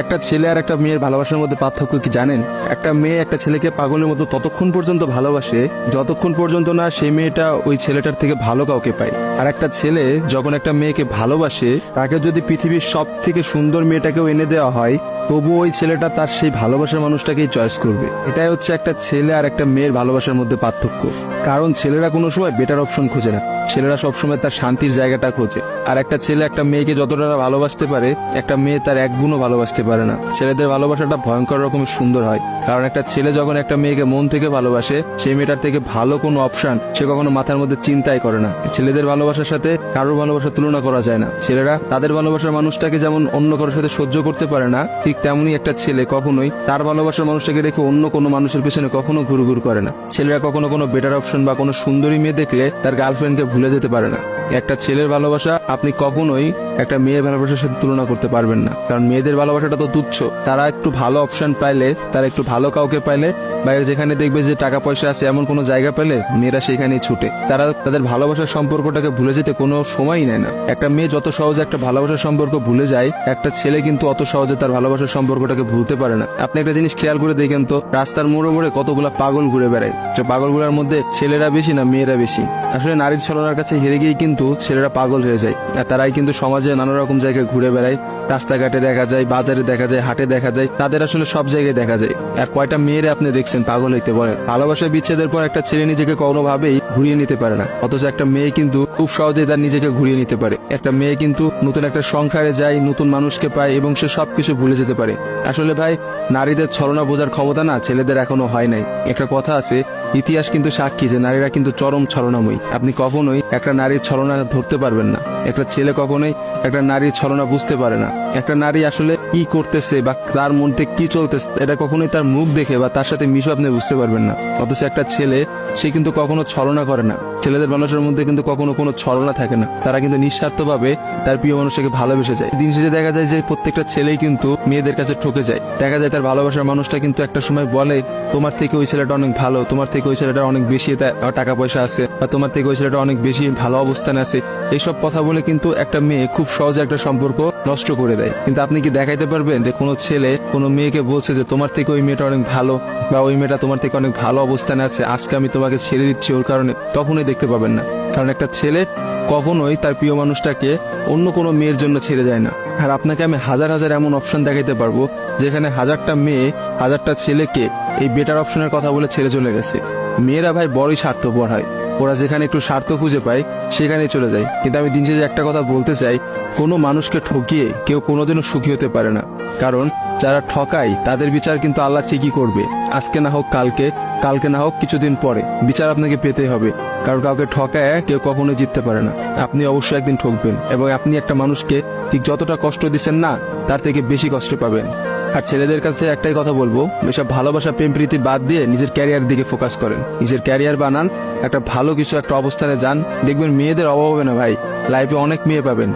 একটা ছেলে আর একটা মেয়ের ভালোবাসার মধ্যে পার্থক্য কি জানেন? একটা মেয়ে একটা ছেলেকে পাগলের মতো ততক্ষণ পর্যন্ত ভালোবাসে যতক্ষণ পর্যন্ত না সেই মেয়েটা ওই ছেলেটার থেকে ভালো কাউকে পায়। আর একটা ছেলে যখন একটা মেয়েকে ভালোবাসে, তাকে যদি পৃথিবীর সব থেকে সুন্দর মেয়েটাকেও এনে দেওয়া হয়, তবু ওই ছেলেটা তার সেই ভালোবাসার মানুষটাকেই চয়েস করবে। এটাই হচ্ছে একটা ছেলে আর একটা মেয়ের ভালোবাসার মধ্যে পার্থক্য। কারণ ছেলেরা কোনো সময় বেটার অপশন খোঁজে না, ছেলেরা সবসময় তার শান্তির জায়গাটা খোঁজে। আর একটা ছেলে একটা মেয়েকে যতটা ভালোবাসতে পারে, একটা মেয়ে তার এক গুণও ভালোবাসতে পারে না। ছেলেদের ভালোবাসাটা ভয়ঙ্কর রকমের সুন্দর হয়, কারণ একটা ছেলে যখন একটা মেয়েকে মন থেকে ভালোবাসে, সেই মেয়েটার থেকে ভালো কোনো অপশন সে কখনো মাথার মধ্যে চিন্তাই করে না। ছেলেদের ভালোবাসার সাথে কারোর ভালোবাসার তুলনা করা যায় না। ছেলেরা তাদের ভালোবাসার মানুষটাকে যেমন অন্য কারোর সাথে সহ্য করতে পারে না, ঠিক তেমনি একটা ছেলে কখনোই তার ভালোবাসার মানুষটাকে রেখে অন্য কোনো মানুষের পেছনে কখনো ঘুরঘুর করে না। ছেলেরা কখনো কোনো বেটার অপশন বা কোনো সুন্দরী মেয়ে দেখলে তার গার্লফ্রেন্ডকে ভুলে যেতে পারে না। একটা ছেলের ভালোবাসা আপনি কখনোই একটা মেয়ের ভালোবাসার সাথে তুলনা করতে পারবেন না, কারণ মেয়েদের ভালোবাসাটা তো তুচ্ছ। তারা একটু ভালো অপশন পাইলে, তারা একটু ভালো কাউকে পাইলে, বাইরে যেখানে দেখবে যে টাকা পয়সা আছে এমন কোনো জায়গা পেলে মেয়েরা সেখানেই ছুটে। তারা তাদের ভালোবাসার সম্পর্কটাকে ভুলে যেতে কোনো সময়ই নেয় না। একটা মেয়ে যত সহজে একটা ভালোবাসার সম্পর্ক ভুলে যায়, একটা ছেলে কিন্তু অত সহজে তার ভালোবাসার সম্পর্কটাকে ভুলতে পারে না। আপনি একটা জিনিস খেয়াল করে দেখেন তো, রাস্তার মোড়ে মোড়ে কতগুলা পাগল ঘুরে বেড়ায়। যে পাগলগুলোর মধ্যে ছেলেরা বেশি না মেয়েরা বেশি? আসলে নারীর ছলনার কাছে হেরে গিয়ে কিন্তু ছেলেরা পাগল হয়ে যায়। আর তারাই কিন্তু সমাজে নানা রকম জায়গায় ঘুরে বেড়ায়। রাস্তাঘাটে দেখা যায়, বাজারে দেখা যায়, হাটে দেখা যায়, তাদের আসলে সব জায়গায় দেখা যায়। আর কয়টা মেয়েরা আপনি দেখছেন পাগল হইতে বলে? ভালোবাসা বিচ্ছেদের পর একটা ছেলে নিজেকে কোনোভাবেই ঘুরিয়ে নিতে পারে না, অথচ একটা মেয়ে কিন্তু খুব সহজেই তার নিজেকে ঘুরিয়ে নিতে পারে। একটা মেয়ে কিন্তু নতুন একটা সংসারে যায়, নতুন মানুষকে পায় এবং সে সবকিছু ভুলে যেতে পারে। আসলে ভাই, নারীদের ছলনা বোঝার ক্ষমতা না ছেলেদের এখনো হয় নাই। একটা কথা আছে, ইতিহাস কিন্তু সাক্ষী যে নারীরা কিন্তু চরম ছলনাময়ী। আপনি কখনোই একটা নারীর ছলনা ধরতে পারবেন না। একটা ছেলে কখনোই একটা নারীর ছলনা বুঝতে পারে না। একটা নারী আসলে কি করতেছে বা তার মধ্যে কি চলতেছে, এটা কখনোই তার মুখ দেখে বা তার সাথে মিশে আপনি বুঝতে পারবেন না। অথচ একটা ছেলে, সে কিন্তু কখনো ছলনা করে না। ছেলেদের মানুষের মধ্যে কিন্তু কখনো কোনো ছলনা থাকে না। তারা কিন্তু নিঃস্বার্থভাবে তার প্রিয় মানুষকে ভালোবেসে যায়। দিন শেষে দেখা যায় যে প্রত্যেকটা ছেলেই কিন্তু মেয়েদের কাছে ঠকে যায়। দেখা যায় তার ভালোবাসার মানুষটা কিন্তু একটা সময় বলে, তোমার থেকে ওই ছেলেটা অনেক ভালো, তোমার থেকে ওই ছেলেটা অনেক বেশি টাকা পয়সা আছে, বা তোমার থেকে ওই ছেলেটা অনেক বেশি ভালো অবস্থানে আছে। এইসব কথা বলে কিন্তু একটা মেয়ে খুব সহজে একটা সম্পর্ক নষ্ট করে দেয়। কিন্তু আপনি কি দেখাইতে পারবেন যে কোনো ছেলে কোনো মেয়েকে বলছে যে তোমার থেকে ওই মেয়েটা অনেক ভালো, বা ওই মেয়েটা তোমার থেকে অনেক ভালো অবস্থানে আছে, আজকে আমি তোমাকে ছেড়ে দিচ্ছি ওর কারণে? কখনোই দেখতে পাবেন না। কারণ একটা ছেলে কখনোই তার প্রিয় মানুষটাকে অন্য কোনো মেয়ের জন্য ছেড়ে যায় না। আর আপনাকে আমি হাজার হাজার এমন অপশন দেখাইতে পারবো যেখানে হাজারটা মেয়ে হাজারটা ছেলেকে এই বেটার অপশনের কথা বলে ছেড়ে চলে গেছে। মেয়েরা ভাই বড়ই স্বার্থপর হয়, ওরা যেখানে একটু স্বার্থ খুঁজে পায় সেখানেই চলে যায়। কিন্তু আমি দিন শেষে একটা কথা বলতে চাই, কোনো মানুষকে ঠকিয়ে কেউ কোনোদিনও সুখী হতে পারে না। কারণ যারা ঠকায় তাদের বিচার কিন্তু আল্লাহ ঠিকই করবে। আজকে না হোক কালকে, কালকে না হোক কিছুদিন পরে বিচার আপনাকে পেতেই হবে। কারণ কাউকে ঠকায় কেউ কখনোই জিততে পারে না। আপনি অবশ্যই একদিন ঠকবেন, এবং আপনি একটা মানুষকে ঠিক যতটা কষ্ট দিচ্ছেন না, তার থেকে বেশি কষ্ট পাবেন। আর ছেলেদের কাছে একটাই কথা বলবো, এসব ভালোবাসা প্রেম প্রীতি বাদ দিয়ে নিজের ক্যারিয়ার দিকে ফোকাস করেন। নিজের ক্যারিয়ার বানান, একটা ভালো কিছু একটা অবস্থানে যান, দেখবেন মেয়েদের অভাব হবে না ভাই। লাইফে অনেক মেয়ে পাবেন।